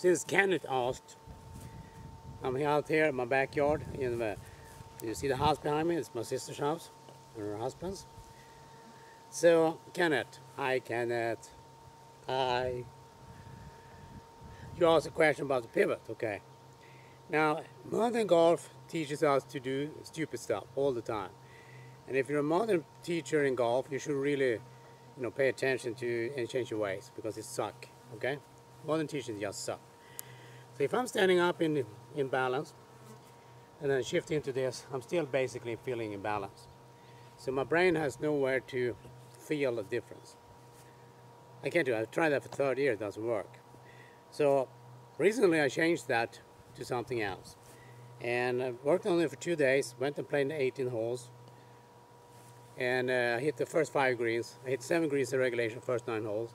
since Kenneth asked, I'm out here in my backyard. You see the house behind me? It's my sister's house and her husband's. So, Kenneth. Hi, Kenneth. Hi. You asked a question about the pivot, okay? Now, modern golf teaches us to do stupid stuff all the time. And if you're a modern teacher in golf, you should really, pay attention to and change your ways because it suck, okay? Modern teachers just suck. So if I'm standing up in balance and then shift into this, I'm still basically feeling in balance. So my brain has nowhere to feel a difference. I can't do it. I've tried that for 30 years, it doesn't work. So recently I changed that to something else. And I worked on it for 2 days, went and played 18 holes. And I hit the first 5 greens. I hit 7 greens in regulation, first 9 holes.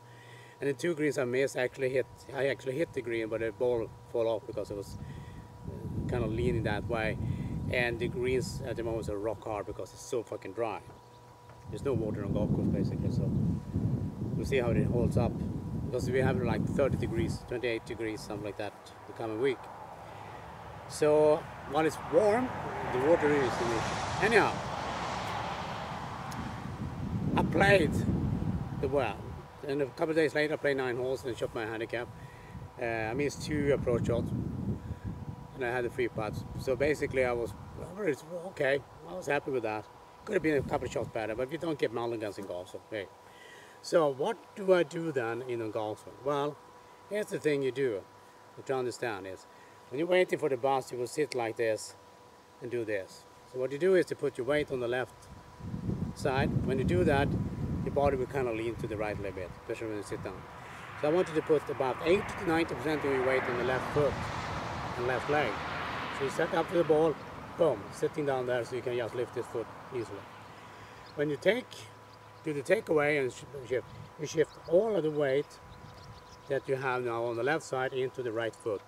And the 2 greens I missed, I actually hit the green, but the ball fell off because it was kind of leaning that way. And the greens at the moment are rock hard because it's so fucking dry. There's no water on golf course basically, so we'll see how it holds up. Because we have like 30 degrees, 28 degrees, something like that the coming week. So while it's warm, the water is an issue. Anyhow, I played the well. And a couple of days later, I played 9 holes and shot my handicap. I missed 2 approach shots, and I had the 3 putts. So basically, I was okay. I was happy with that. Could have been a couple of shots better, but you don't get mulligans in golf, so hey. So what do I do then in a golf swing? Well, here's the thing you do to understand is when you're waiting for the bus, you will sit like this and do this. So what you do is to put your weight on the left side. When you do that, your body will kind of lean to the right a little bit, especially when you sit down. So I want you to put about 80 to 90% of your weight on the left foot and left leg. So you set up to the ball, boom, sitting down there so you can just lift this foot easily. When you do the takeaway and shift, you shift all of the weight that you have now on the left side into the right foot.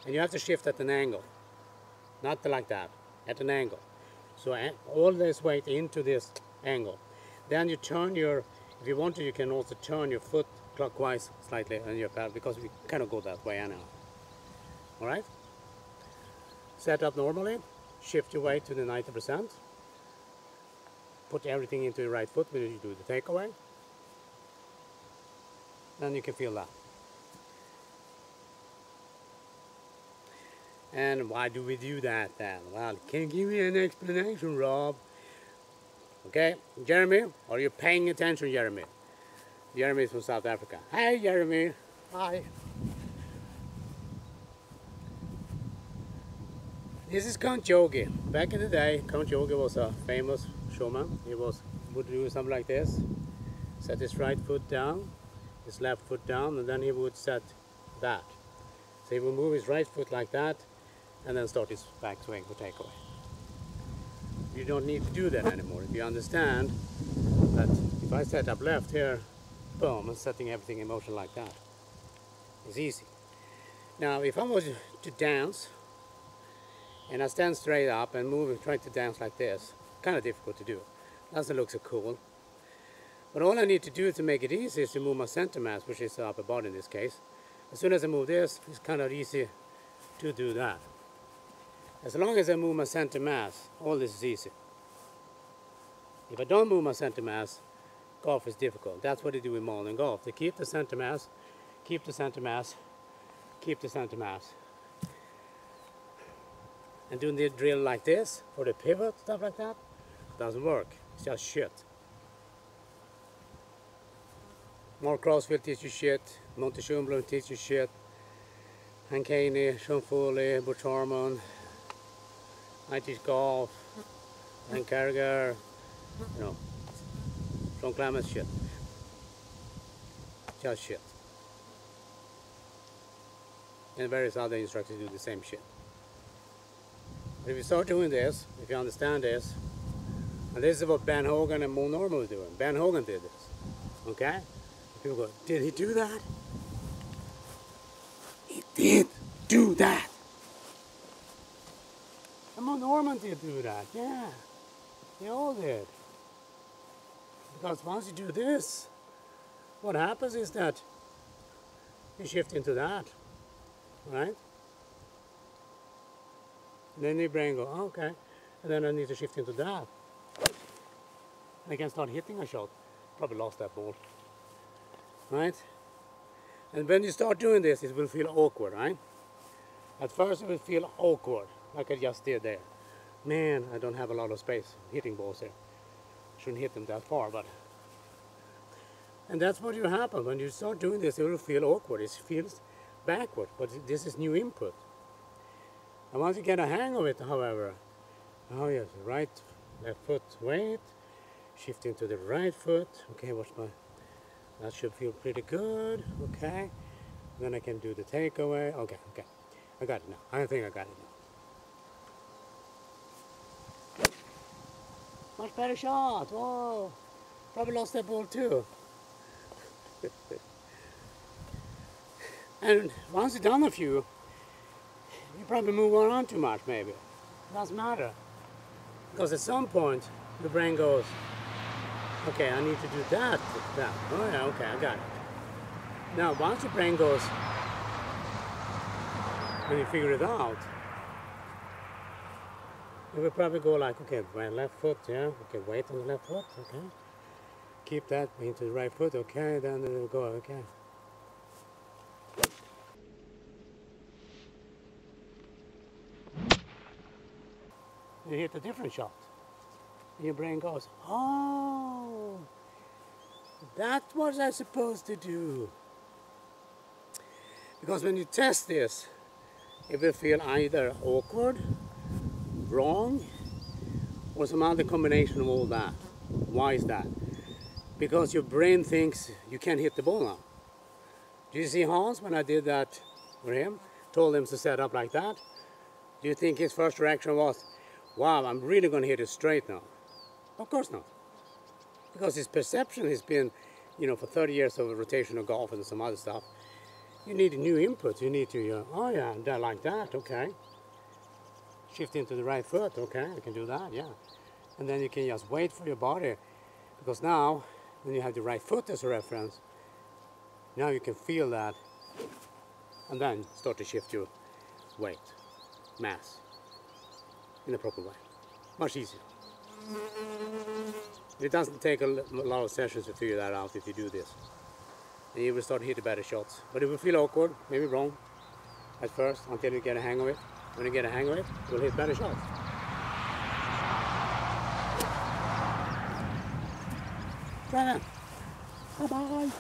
And you have to shift at an angle, not like that, at an angle. So all this weight into this angle. Then you turn if you want to, you can also turn your foot clockwise slightly on your pedal because we kind of go that way anyhow. Alright? Set up normally, shift your weight to the 90%. Put everything into the right foot when you do the takeaway. Then you can feel that. And why do we do that then? Well, can you give me an explanation, Rob? Okay, Jeremy, are you paying attention, Jeremy? Jeremy is from South Africa. Hi, Jeremy. Hi. This is Count Yogi. Back in the day, Count Yogi was a famous showman. He would do something like this. Set his right foot down, his left foot down, and then he would set that. So he would move his right foot like that, and then start his backswing for takeaway. You don't need to do that anymore. If you understand that if I set up left here, boom, I'm setting everything in motion like that. It's easy. Now, if I was to dance, and I stand straight up and move and try to dance like this, kind of difficult to do. Doesn't look so cool. But all I need to do to make it easy is to move my center mass, which is the upper body in this case. As soon as I move this, it's kind of easy to do that. As long as I move my center mass, all this is easy. If I don't move my center mass, golf is difficult. That's what they do in modern golf. They keep the center mass, keep the center mass, keep the center mass. And doing the drill like this, or the pivot, stuff like that, doesn't work. It's just shit. Mark Crossfield teach you shit, Monty Schumblum teach you shit, Hank Haney, Sean Foley, Butch Harmon, I teach golf, and Carragher, Sean Clemens shit. Just shit. And various other instructors do the same shit. But if you start doing this, if you understand this, and this is what Ben Hogan and Mo Norman were doing. Ben Hogan did this. Okay? People go, did he do that? He did do that. And Mo Norman did do that, yeah. They all did. Because once you do this, what happens is that you shift into that. right? And then your brain goes, oh, okay, and then I need to shift into that. And I can start hitting a shot. Probably lost that ball, right? And when you start doing this, it will feel awkward, right? At first it will feel awkward, like I just did there. Man, I don't have a lot of space hitting balls here. Shouldn't hit them that far, but... And that's what will happen. When you start doing this, it will feel awkward. It feels backward, but this is new input. And once you get a hang of it, however, oh yes, right, left foot, weight, shifting to the right foot. Okay, watch my, that should feel pretty good. Okay, then I can do the takeaway. Okay, I got it now. I think I got it now. Much better shot. Whoa, probably lost that ball too. And once you've done a few, you probably move on too much, maybe. Doesn't matter. Because at some point, the brain goes, okay, I need to do that. Oh yeah, okay, I got it. Now, once your brain goes, when you figure it out, it will probably go like, okay, my left foot, yeah, okay, weight on the left foot, okay. Keep that into the right foot, okay, then it will go, okay. You hit a different shot. And your brain goes, oh, that's what I'm supposed to do. Because when you test this, it will feel either awkward, wrong, or some other combination of all that. Why is that? Because your brain thinks you can't hit the ball now. Do you see Hans when I did that for him? Told him to set up like that. Do you think his first reaction was, wow, I'm really going to hit it straight now? Of course not. Because his perception has been, you know, for 30 years of rotational golf and some other stuff. You need new input. You need to, oh yeah, like that, okay. Shift into the right foot, okay, I can do that, yeah. And then you can just wait for your body. Because now, when you have the right foot as a reference, now you can feel that. And then start to shift your weight, mass, in the proper way. Much easier. It doesn't take a lot of sessions to figure that out if you do this. And you will start hitting better shots. But it will feel awkward, maybe wrong at first, until you get a hang of it. When you get a hang of it, you'll hit better shots. Try that. Bye-bye.